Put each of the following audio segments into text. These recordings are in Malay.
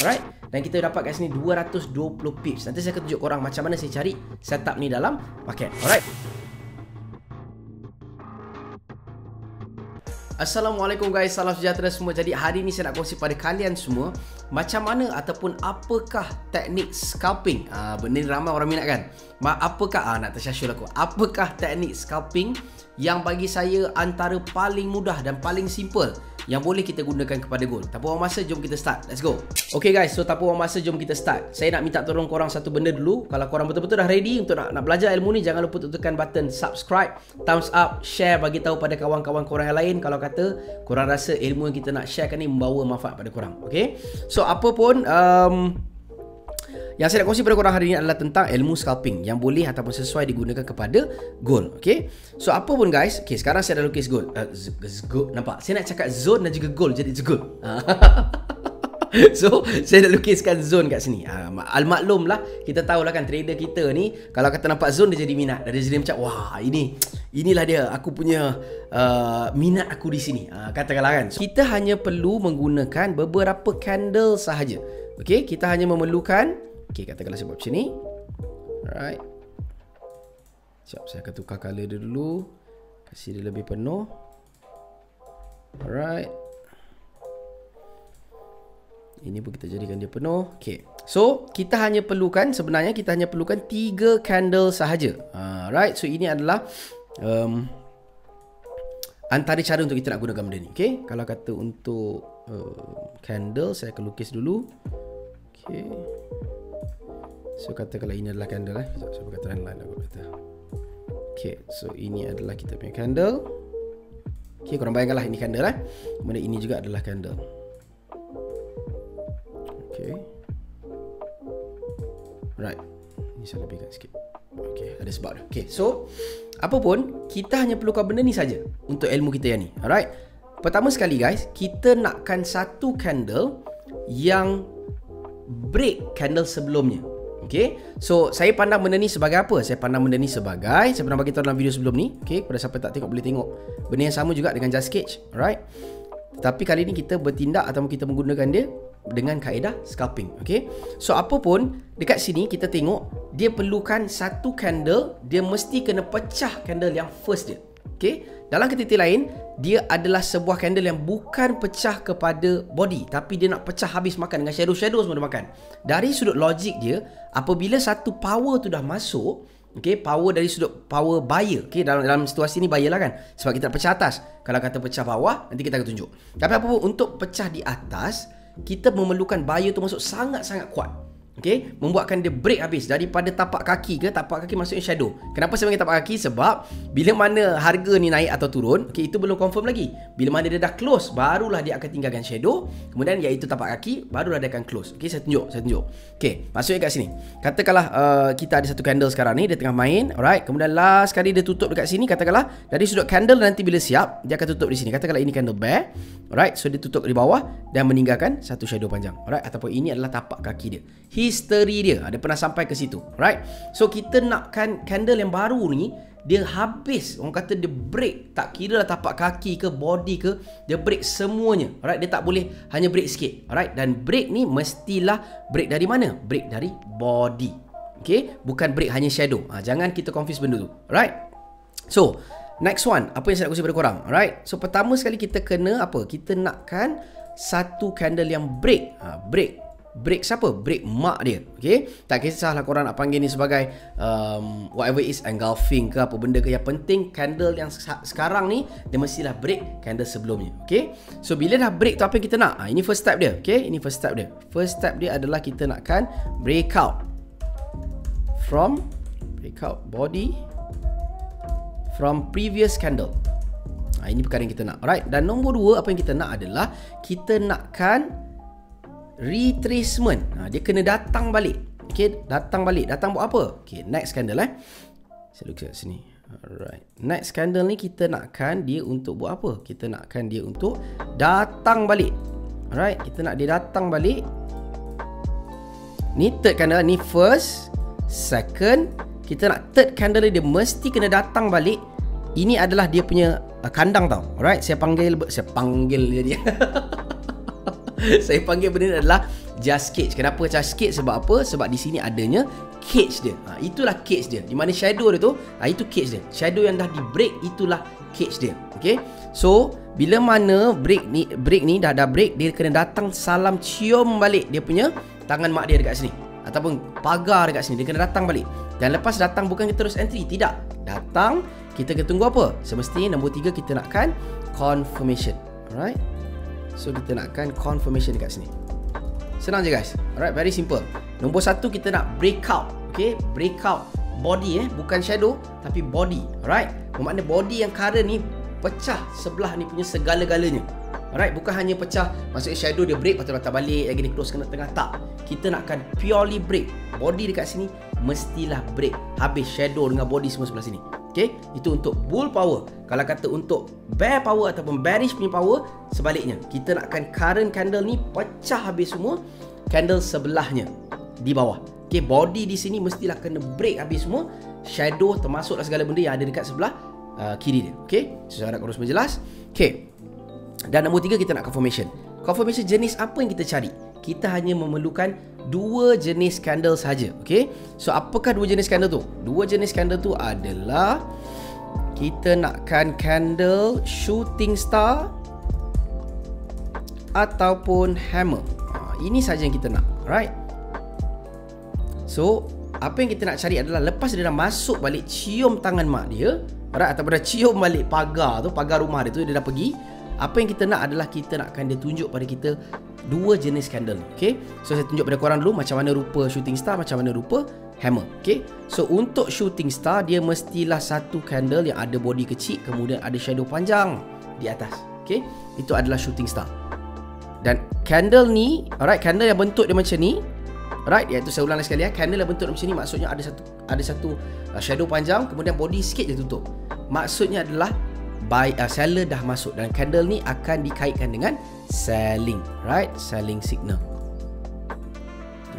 Alright. Dan kita dapat kat sini 220 pips. Nanti saya akan tunjuk korang macam mana saya cari setup ni dalam paket. Alright. Assalamualaikum guys, salam sejahtera semua. Jadi hari ni saya nak kongsi pada kalian semua macam mana ataupun apakah teknik scalping. Benda ni ramai orang minat kan. Apakah nak tersyashul aku. Apakah teknik scalping yang bagi saya antara paling mudah dan paling simple yang boleh kita gunakan kepada gold. Tanpa buang masa, jom kita start. Let's go. Okay guys, so tanpa buang masa, jom kita start. Saya nak minta tolong korang satu benda dulu. Kalau korang betul-betul dah ready untuk nak belajar ilmu ni, jangan lupa tekan button subscribe, thumbs up, share, bagi tahu pada kawan-kawan korang yang lain kalau kata korang rasa ilmu yang kita nak sharekan ni membawa manfaat pada korang. Okay, so apa pun yang saya nak kongsi pada korang hari ini adalah tentang ilmu scalping yang boleh ataupun sesuai digunakan kepada gold. Okay, so apa pun guys. Okay, sekarang saya dah lukis gold. Nampak? Saya nak cakap zone dan juga gold, jadi it's gold. So saya dah lukiskan zone kat sini. Al-maklum lah, kita tahulah kan trader kita ni kalau kata nampak zone dia jadi minat. Dia jadi macam wah, inilah dia aku punya minat aku di sini. Katakanlah kan. So, kita hanya perlu menggunakan beberapa candle sahaja. Okay, kita hanya memerlukan, okay, katakanlah saya buat macam ni. Alright. Sekejap, saya akan tukar color dia dulu. Kasih dia lebih penuh. Alright. Ini pun kita jadikan dia penuh. Okay, so kita hanya perlukan, sebenarnya kita hanya perlukan 3 candle sahaja. Right, so ini adalah antara cara untuk kita nak gunakan benda ni. Okay, kalau kata untuk candle, saya akan lukis dulu. Okay, so katakanlah ini adalah candle. Saya pakai trend line aku kata. Okay, so ini adalah kita punya candle. Okay, korang bayangkanlah ini candle kemudian ini juga adalah candle. Okay, right, ini saya lebihkan sikit. Okay, ada sebab dia. Okay, so apa pun kita hanya perlukan benda ni saja untuk ilmu kita yang ni. Alright, pertama sekali guys, kita nakkan satu candle yang break candle sebelumnya. Okay, so saya pandang benda ni sebagai apa? Saya pandang benda ni sebagai, saya pernah bagi tahu dalam video sebelum ni. Okay, kepada siapa tak tengok boleh tengok. Benda yang sama juga dengan Just Sketch. Alright, tapi kali ni kita bertindak ataupun kita menggunakan dia dengan kaedah scalping. Okay, so apa pun dekat sini kita tengok dia perlukan satu candle, dia mesti kena pecah candle yang first dia. Okay, dalam kata lain, dia adalah sebuah candle yang bukan pecah kepada body, tapi dia nak pecah habis makan dengan shadow-shadow semua dia makan. Dari sudut logik dia, apabila satu power tu dah masuk, okay, power dari sudut power buyer. Okay, dalam situasi ni buyer lah kan, sebab kita nak pecah atas. Kalau kata pecah bawah, nanti kita akan tunjuk. Tapi apa pun untuk pecah di atas, kita memerlukan buyer tu masuk sangat-sangat kuat. Okay, membuatkan dia break habis daripada tapak kaki ke, tapak kaki maksudnya shadow. Kenapa saya panggil tapak kaki? Sebab bila mana harga ni naik atau turun, okay, itu belum confirm lagi. Bila mana dia dah close, barulah dia akan tinggalkan shadow. Kemudian iaitu tapak kaki, barulah dia akan close. Okay, saya tunjuk. Okay, maksudnya kat sini, katakanlah kita ada satu candle sekarang ni, dia tengah main. Alright, kemudian last kali dia tutup dekat sini. Katakanlah dari sudut candle nanti bila siap, dia akan tutup di sini. Katakanlah ini candle bear. Alright, so dia tutup di bawah dan meninggalkan satu shadow panjang. Alright, ataupun ini adalah tapak kaki dia, history dia pernah sampai ke situ. Right, so kita nakkan candle yang baru ni dia habis, orang kata dia break, tak kira lah tapak kaki ke body ke, dia break semuanya. Alright, dia tak boleh hanya break sikit. Alright, dan break ni mestilah break dari mana? Break dari body. Okay, bukan break hanya shadow. Jangan kita confuse benda tu. Alright, so next one, apa yang saya nak kongsi kepada korang? Alright, so pertama sekali kita kena apa? Kita nakkan satu candle yang break. Break siapa? Break mak dia. Okay, tak kisahlah korang nak panggil ni sebagai whatever is engulfing ke apa benda ke, yang penting candle yang sekarang ni dia mestilah break candle sebelumnya. Okay, so bila dah break tu apa yang kita nak? Ini first step dia. Okay, ini first step dia. First step dia adalah kita nakkan breakout from breakout body from previous candle. Ini perkara yang kita nak. Alright, dan nombor 2 apa yang kita nak adalah kita nakkan retracement. Dia kena datang balik. Okay, datang balik. Datang buat apa? Okay, next candle saya lukis kat sini. Alright, next candle ni kita nakkan dia untuk buat apa? Kita nakkan dia untuk datang balik. Alright, kita nak dia datang balik. Ni third candle, ni first, second. Kita nak third candle dia mesti kena datang balik. Ini adalah dia punya kandang tau. Alright, saya panggil dia. Saya panggil benda ni adalah just cage. Kenapa just cage? Sebab apa? Sebab di sini adanya cage dia. Itulah cage dia. Di mana shadow dia tu, itu cage dia. Shadow yang dah di break, itulah cage dia. Okay. So bila mana break ni dah break, dia kena datang salam cium balik dia punya tangan mak dia dekat sini, ataupun pagar dekat sini. Dia kena datang balik. Dan lepas datang bukan kita terus entry, tidak. Datang, kita kena tunggu apa? Semestinya nombor 3 kita nakkan confirmation. Alright. So kita nakkan confirmation dekat sini. Senang je guys. Alright, very simple. Nombor 1 kita nak breakout. Okay, breakout body bukan shadow tapi body. Alright. Bermakna body yang current ni pecah sebelah ni punya segala-galanya. Alright, bukan hanya pecah, maksudnya shadow dia break, lepas tu datang balik, lagi dia close kena tengah, tak. Kita nakkan purely break. Body dekat sini mestilah break. Habis shadow dengan body semua sebelah sini. Okay, itu untuk bull power. Kalau kata untuk bear power ataupun bearish punya power, sebaliknya. Kita nakkan current candle ni pecah habis semua candle sebelahnya di bawah. Okay, body di sini mestilah kena break habis semua. Shadow termasuklah segala benda yang ada dekat sebelah kiri dia. Okay, so saya harap korang semua jelas. Okay, dan nombor 3 kita nak confirmation. Confirmation jenis apa yang kita cari? Kita hanya memerlukan 2 jenis candle saja. Okay, so apakah 2 jenis candle tu? 2 jenis candle tu adalah kita nakkan candle shooting star ataupun hammer. Ini saja yang kita nak. Alright. So apa yang kita nak cari adalah lepas dia dah masuk balik cium tangan mak dia, alright, ataupun dah cium balik pagar tu, pagar rumah dia tu, dia dah pergi. Apa yang kita nak adalah kita nakkan dia tunjuk pada kita 2 jenis candle. Okay, so saya tunjuk pada korang dulu macam mana rupa shooting star, macam mana rupa hammer. Okay, so untuk shooting star dia mestilah satu candle yang ada body kecil, kemudian ada shadow panjang di atas. Okay, itu adalah shooting star. Dan candle ni, alright, candle yang bentuk dia macam ni, alright, iaitu saya ulang sekali candle yang bentuk macam ni maksudnya ada satu shadow panjang, kemudian body sikit je tutup. Maksudnya adalah seller dah masuk, dan candle ni akan dikaitkan dengan selling, right? Selling signal.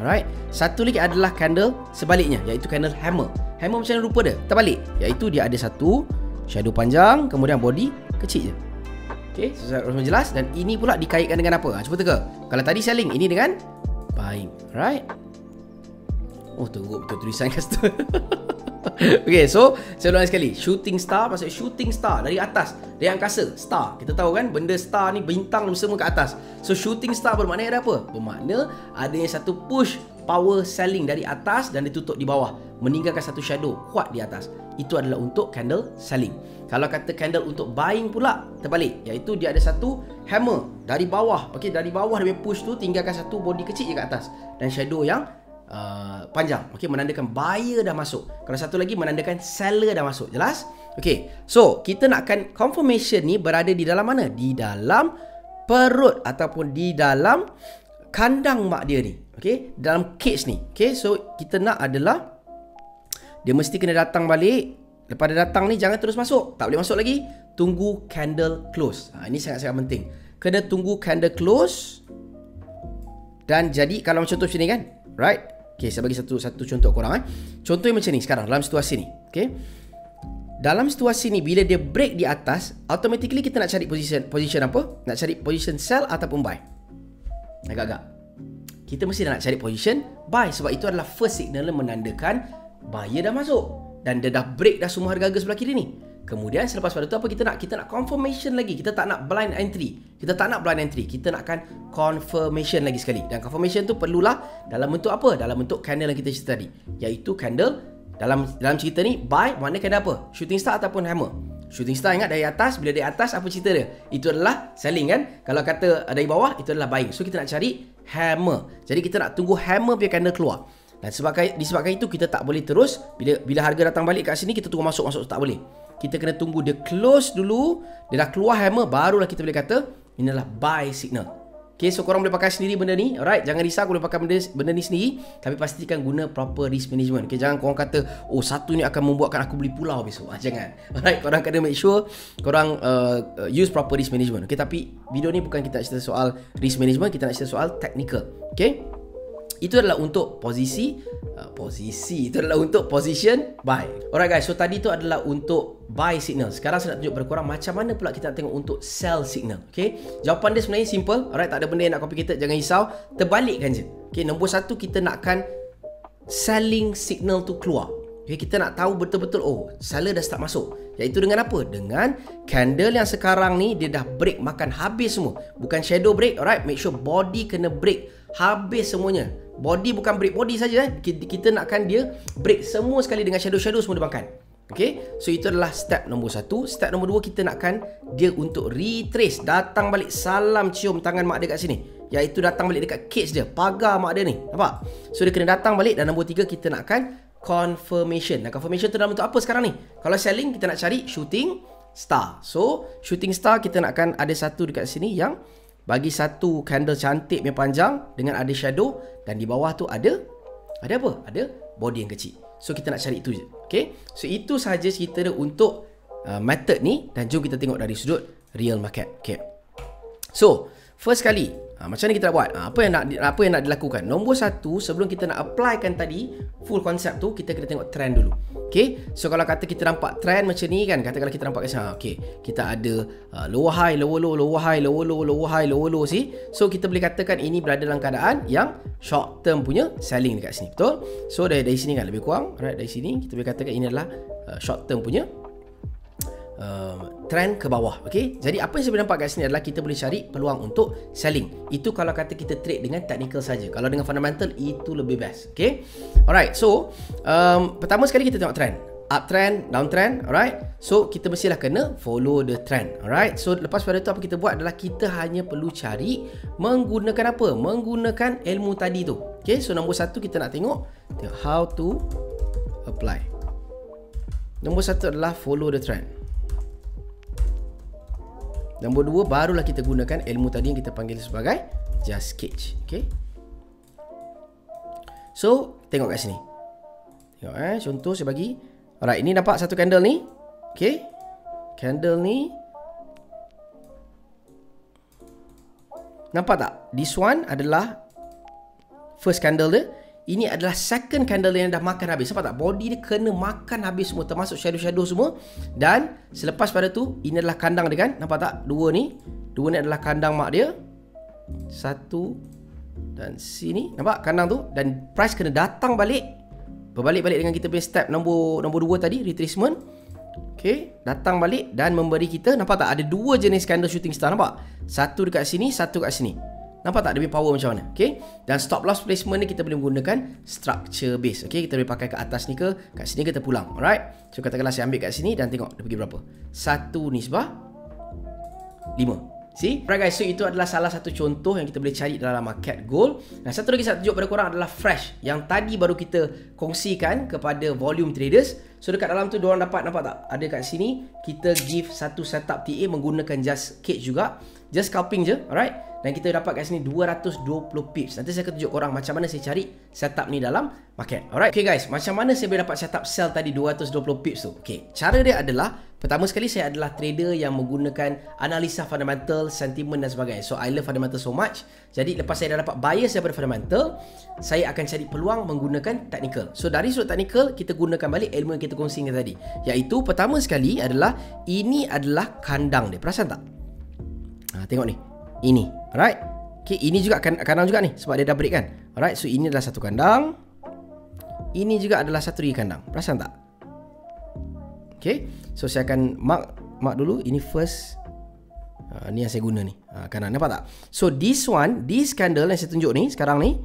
Alright. Satu lagi adalah candle sebaliknya, iaitu candle hammer. Hammer macam mana rupa dia? Terbalik, iaitu dia ada satu shadow panjang, kemudian body kecil je. Okay, so saya harus jelas. Dan ini pula dikaitkan dengan apa? Cuba teka. Kalau tadi selling, ini dengan buying, right? Oh, teruk betul tulisan kat situ. Okay, so saya ulang sekali. Shooting star, maksud shooting star dari atas, dari angkasa. Star, kita tahu kan, benda star ni bintang semua ke atas. So shooting star bermakna ada apa? Bermakna adanya satu push power selling dari atas dan ditutup di bawah, meninggalkan satu shadow kuat di atas. Itu adalah untuk candle selling. Kalau kata candle untuk buying pula, terbalik, iaitu dia ada satu hammer dari bawah. Okay, dari bawah dia push tu, tinggalkan satu body kecil je kat atas dan shadow yang panjang. Okay, menandakan buyer dah masuk. Kalau satu lagi menandakan seller dah masuk. Jelas? Okay, so kita nakkan confirmation ni berada di dalam mana? Di dalam perut ataupun di dalam kandang mak dia ni. Okay, dalam cage ni. Okay, so kita nak adalah dia mesti kena datang balik. Lepas dia datang ni, jangan terus masuk. Tak boleh masuk lagi. Tunggu candle close. Ini sangat-sangat penting. Kena tunggu candle close. Dan jadi kalau macam tu macam ni kan, right? Okay, saya bagi satu contoh korang. Contoh yang macam ni sekarang dalam situasi ni. Okay, dalam situasi ni bila dia break di atas, automatically kita nak cari position apa? Nak cari position sell ataupun buy. Agak-agak kita mesti nak cari position buy, sebab itu adalah first signal yang menandakan buyer dah masuk dan dia dah break dah semua harga-harga sebelah kiri ni. Kemudian selepas pada tu apa kita nak? Kita nak confirmation lagi. Kita tak nak blind entry. Kita nakkan confirmation lagi sekali. Dan confirmation tu perlulah dalam bentuk apa? Dalam bentuk candle yang kita cerita tadi, iaitu candle dalam cerita ni buy, maknanya candle apa? Shooting star ataupun hammer. Shooting star ingat dari atas, bila dari atas apa cerita dia? Itu adalah selling kan? Kalau kata dari bawah itu adalah buying. So kita nak cari hammer. Jadi kita nak tunggu hammer punya candle keluar. Dan disebabkan itu kita tak boleh terus bila harga datang balik kat sini kita tunggu masuk tak boleh. Kita kena tunggu dia close dulu, dia dah keluar hammer, barulah kita boleh kata ini adalah buy signal. Okay, so korang boleh pakai sendiri benda ni. Alright, jangan risau, boleh pakai benda ni sendiri, tapi pastikan guna proper risk management. Okay, jangan korang kata oh satu ni akan membuatkan aku beli pulau besok. Jangan. Alright, korang kena make sure korang use proper risk management. Okay, tapi video ni bukan kita nak cerita soal risk management, kita nak cerita soal technical. Okay, itu adalah untuk posisi Posisi itu adalah untuk position buy. Alright guys, so tadi tu adalah untuk buy signal. Sekarang saya nak tunjuk kepada korang macam mana pula kita nak tengok untuk sell signal. Okay, jawapan dia sebenarnya simple. Alright, tak ada benda yang nak complicated, jangan risau, terbalikkan je. Okay, nombor 1 kita nakkan selling signal tu keluar. Okay, kita nak tahu betul-betul seller dah start masuk. Iaitu dengan apa? Dengan candle yang sekarang ni dia dah break makan habis semua. Bukan shadow break, alright. Make sure body kena break habis semuanya. Body bukan break body saja. Kita nakkan dia break semua sekali dengan shadow-shadow semua dia makan. Okay, so itu adalah step nombor 1. Step nombor 2 kita nakkan dia untuk retrace, datang balik, salam cium tangan mak dia kat sini. Iaitu datang balik dekat cage dia, pagar mak dia ni. Nampak? So dia kena datang balik. Dan nombor 3 kita nakkan confirmation. Dan confirmation tu dalam bentuk apa sekarang ni? Kalau selling kita nak cari shooting star. So shooting star kita nakkan ada satu dekat sini yang bagi satu candle cantik punya panjang dengan ada shadow, dan di bawah tu ada apa? Ada body yang kecil. So kita nak cari itu je. Okay, so itu sahaja cerita dia untuk method ni. Dan jom kita tengok dari sudut real market. Okay, so first kali macam mana kita nak buat? Apa yang nak dilakukan? Nombor 1, sebelum kita nak applykan tadi full konsep tu, kita kena tengok trend dulu. Okay, so kalau kata kita nampak trend macam ni kan, katakanlah kita nampak kat sana, okay, kita ada lower high, lower low, lower high, lower low, lower high, lower low, see? So kita boleh katakan ini berada dalam keadaan yang short term punya selling dekat sini, betul? So dari sini kan lebih kurang, right, dari sini kita boleh katakan ini adalah short term punya trend ke bawah. Okay, jadi apa yang saya boleh nampak kat sini adalah kita boleh cari peluang untuk selling. Itu kalau kata kita trade dengan technical saja. Kalau dengan fundamental itu lebih best. Okay, alright, so pertama sekali kita tengok trend, uptrend, downtrend. Alright, so kita mestilah kena follow the trend. Alright, so lepas pada tu apa kita buat adalah kita hanya perlu cari menggunakan apa? Menggunakan ilmu tadi tu. Okay, so nombor 1 kita nak tengok how to apply. Nombor 1 adalah follow the trend. Nombor 2 barulah kita gunakan ilmu tadi yang kita panggil sebagai just catch. Okay, so tengok kat sini. Tengok contoh saya bagi. Alright, ini nampak satu candle ni. Okay, candle ni nampak tak? This one adalah first candle dia. Ini adalah second candle yang dah makan habis. Nampak tak? Body dia kena makan habis semua, termasuk shadow-shadow semua. Dan selepas pada tu, ini adalah kandang dia kan. Nampak tak? Dua ni adalah kandang mak dia. Satu dan sini. Nampak kandang tu? Dan price kena datang balik. Berbalik-balik dengan kita punya step nombor 2 tadi, retracement. Okay, datang balik dan memberi kita, nampak tak? Ada dua jenis candle shooting star. Nampak? Satu dekat sini, satu kat sini. Nampak tak dia punya power macam mana? Okay, dan stop loss placement ni kita boleh menggunakan structure base. Okay, kita boleh pakai ke atas ni ke, kat sini kita pulang. Alright, so katakanlah saya ambil kat sini dan tengok dia pergi berapa. 1:5. See? Alright guys, so itu adalah salah satu contoh yang kita boleh cari dalam market gold. Dan satu lagi saya tunjuk pada korang adalah fresh, yang tadi baru kita kongsikan kepada volume traders. So dekat dalam tu diorang dapat, nampak tak? Ada kat sini kita give satu setup TA menggunakan just cage juga, just scalping je. Alright, dan kita dapat kat sini 220 pips. Nanti saya akan tunjuk korang macam mana saya cari setup ni dalam market. Alright, okay guys, macam mana saya boleh dapat setup sell tadi 220 pips tu? Okay, cara dia adalah, pertama sekali saya adalah trader yang menggunakan analisa fundamental, sentiment dan sebagainya. So I love fundamental so much. Jadi lepas saya dah dapat bias daripada fundamental, saya akan cari peluang menggunakan technical. So dari sudut technical, kita gunakan balik ilmu yang kita kongsikan tadi. Iaitu pertama sekali adalah, ini adalah kandang dia. Perasan tak? Tengok ni. Ini. Alright. Okay, ini juga kandang juga ni, sebab dia dah break kan. Alright, so ini adalah satu kandang. Ini juga adalah satu lagi kandang. Perasan tak? Okay, so saya akan mark dulu. Ini first, ni yang saya guna ni, kanan. Nampak tak? So this candle yang saya tunjuk ni sekarang ni,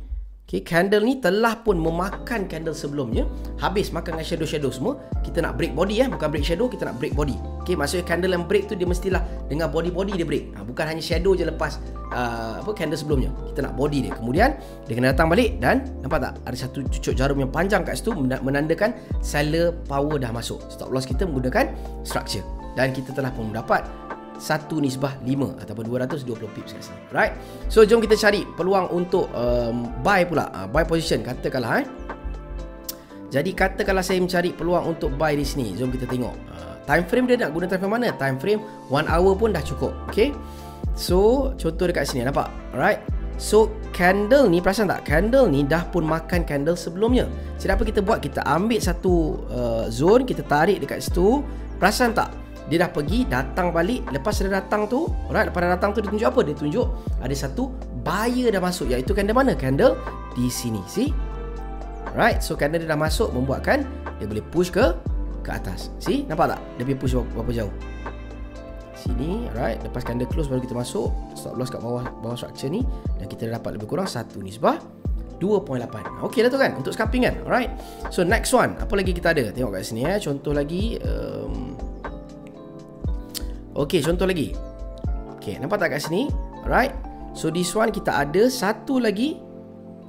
okay, candle ni telah pun memakan candle sebelumnya, habis makan dengan shadow-shadow semua. Kita nak break body, bukan break shadow, kita nak break body. Okay, maksudnya candle yang break tu dia mestilah dengan body-body dia break, bukan hanya shadow je lepas candle sebelumnya. Kita nak body dia. Kemudian dia kena datang balik dan nampak tak? Ada satu cucuk jarum yang panjang kat situ menandakan seller power dah masuk. Stop loss kita menggunakan structure. Dan kita telah pun mendapat 1:5 ataupun 220 pips kat sini. Right? So jom kita cari peluang untuk buy pula, buy position katakanlah. Jadi katakanlah saya mencari peluang untuk buy di sini. Jom kita tengok time frame dia nak guna time frame mana. Time frame 1 hour pun dah cukup. Okay, so contoh dekat sini, nampak? Alright, so candle ni, perasan tak? Candle ni dah pun makan candle sebelumnya. Jadi apa kita buat? Kita ambil satu zone, kita tarik dekat situ. Perasan tak? Dia dah pergi, datang balik. Lepas dia datang tu, alright, lepas dia datang tu dia tunjuk apa? Dia tunjuk ada satu buyer dah masuk, iaitu candle mana? Candle di sini. See? Alright, so candle dia dah masuk, membuatkan dia boleh push ke atas. See? Nampak tak? Dia boleh push berapa jauh? Sini, alright. Lepas candle close baru kita masuk stop loss kat bawah structure ni, dan kita dah dapat lebih kurang 1/2.8. Okey dah tu kan untuk scalping kan. Alright. So next one, apa lagi kita ada? Tengok kat sini contoh lagi. Okey, contoh lagi. Okey, nampak tak kat sini? Alright. So this one kita ada satu lagi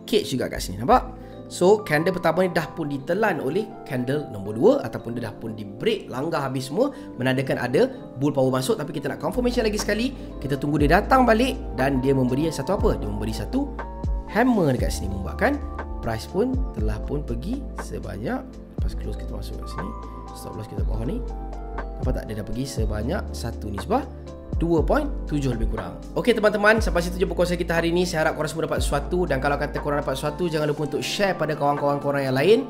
cage juga kat sini. Nampak? So candle pertama ni dah pun ditelan oleh candle nombor 2, ataupun dia dah pun di break, langgar habis semua, menandakan ada bull power masuk. Tapi kita nak confirmation lagi sekali. Kita tunggu dia datang balik dan dia memberi satu apa? Dia memberi satu hammer dekat sini, membuatkan price pun telah pun pergi sebanyak, lepas close kita masuk kat sini, stop loss kita bawah ni. Nampak tak? Dia dah pergi sebanyak 1/2.7 lebih kurang. Okey teman-teman, sampai situ je perkongsian kita hari ni. Saya harap korang semua dapat sesuatu, dan kalau kata korang dapat sesuatu, jangan lupa untuk share pada kawan-kawan korang yang lain.